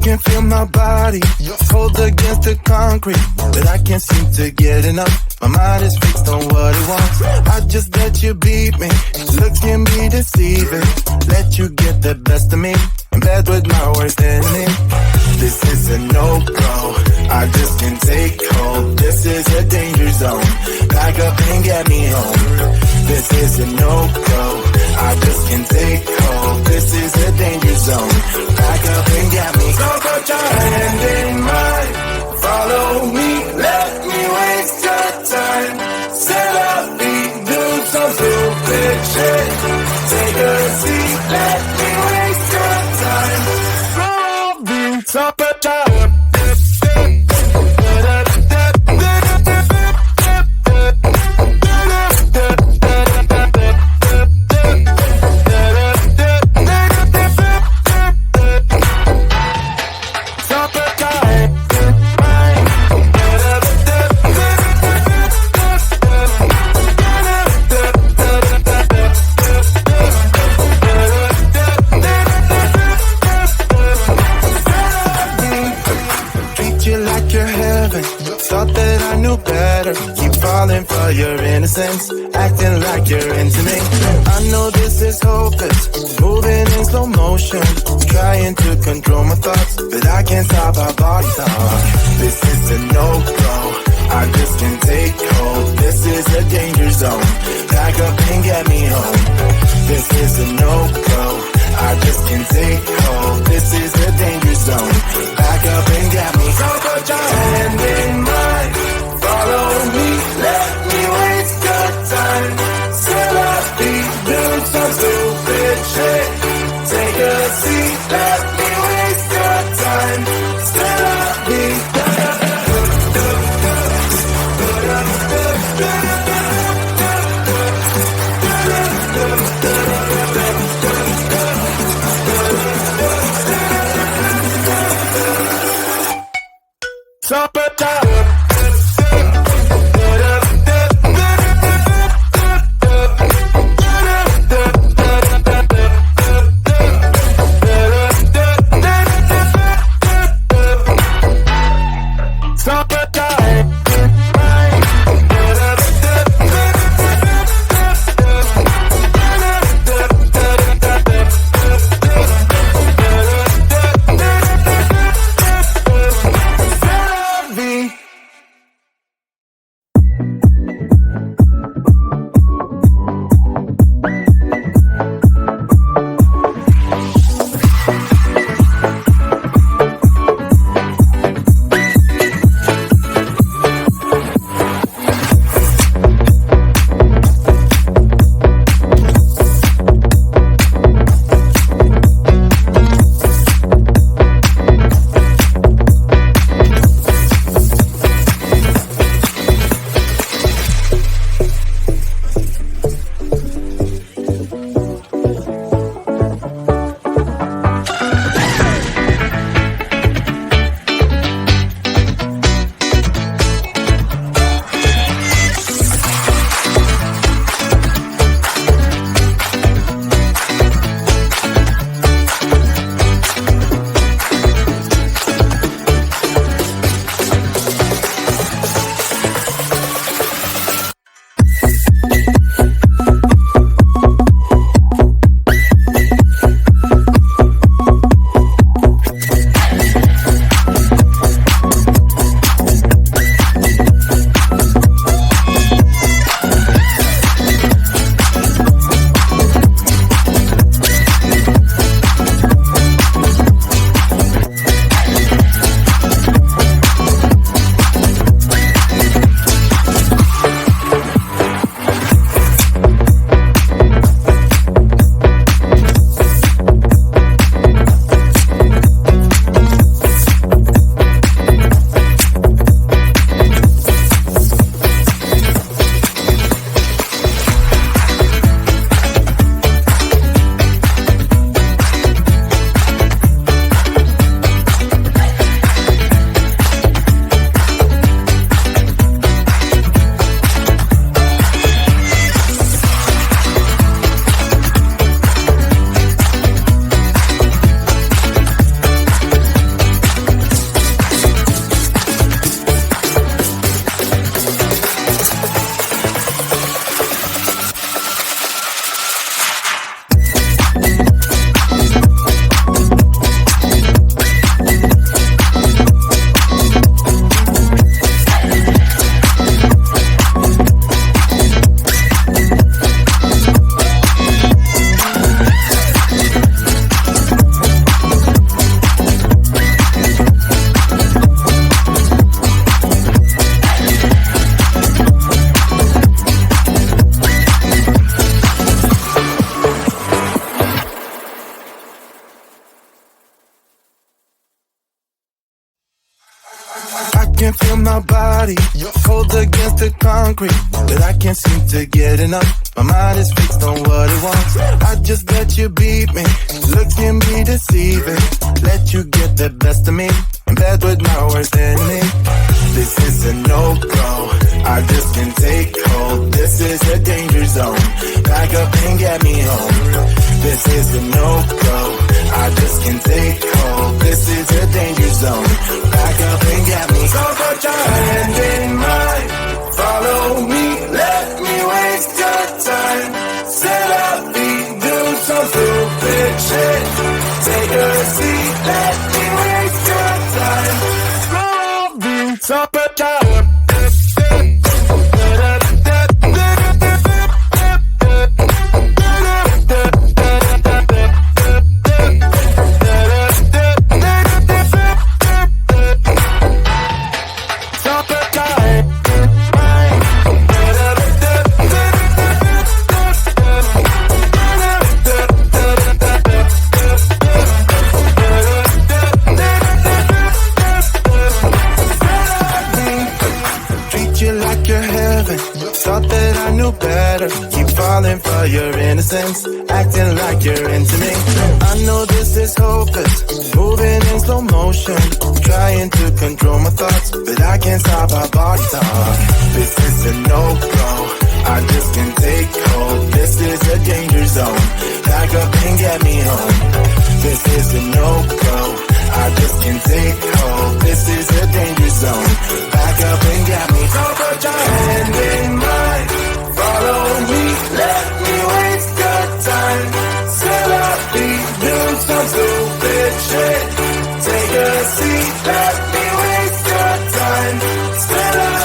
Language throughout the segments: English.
Can feel my body cold against the concrete, but I can't seem to get enough. My mind is fixed on what it wants. I just let you beat me. Looks can be deceiving. Let you get the best of me. In bed with my worst enemy. This is a no-go. I just can't take hold. This is a danger zone. Back up and get me home. This is a no-go. I just can't take hold. This is a danger zone. Back up and get me. So put your hand in mine. Follow me. Let me waste your time. Set up, do some stupid shit. Take a seat. Let me waste your time. So put your for your innocence, acting like you're into me. I know this is hopeless, moving in slow motion, trying to control my thoughts, but I can't stop our body talk. This is a no-go, I just can't take hold. This is a danger zone, back up and get me home. This is a no-go, I just can't take hold. This is a danger zone, back up and get me. So put your hand in mine. Follow me, let me waste your time. Set up, do some stupid shit. Take a seat, let me waste your time. Set up, body, cold against the concrete, but I can't seem to get enough. My mind is fixed on what it wants. I just let you beat me. Looks can be deceiving. Let you get the best of me. In bed with my worst enemy. This is a no-go. I just can't take hold. This is a danger zone. Back up and get me home. This is a no-go. I just can't take hold. This is a danger zone. Back up and get me. So put your hand in mine. Follow me. Let me waste your time. Set up, do some stupid shit. Take a seat. Let me waste your time. So put your for your innocence, acting like you're into me. I know this is hopeless, moving in slow motion, trying to control my thoughts, but I can't stop our body talk. This is a no-go, I just can't take hold. This is a danger zone, back up and get me home. This is a no-go, I just can't take hold. This is a danger zone, back up and get me. So put your hand in mine. Follow me, let me waste your time. Set up, do some stupid shit. Take a seat, let me waste your time. Set up,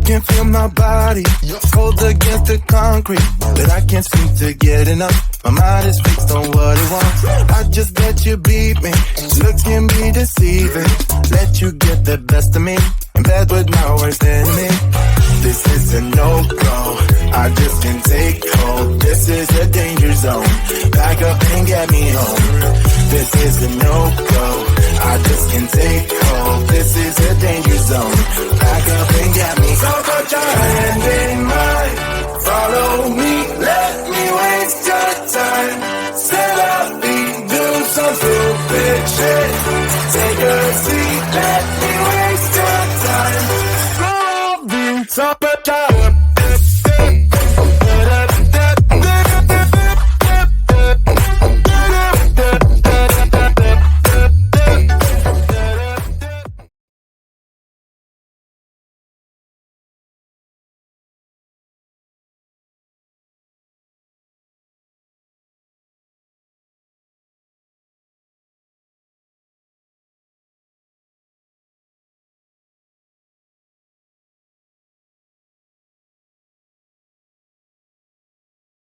can feel my body cold against the concrete, but I can't seem to get enough. My mind is fixed on what it wants. I just let you beat me. Looks can be deceiving. Let you get the best of me. In bed with my worst enemy. This is a no-go. I just can't take hold. This is a danger zone. Back up and get me home. This is a no-go. I just can't take hold. This is a danger zone. Back up and get me. So put your hand in mine. Follow me. Let me waste your time. Set up, do some stupid shit. Take a seat. Let me waste your time. So put your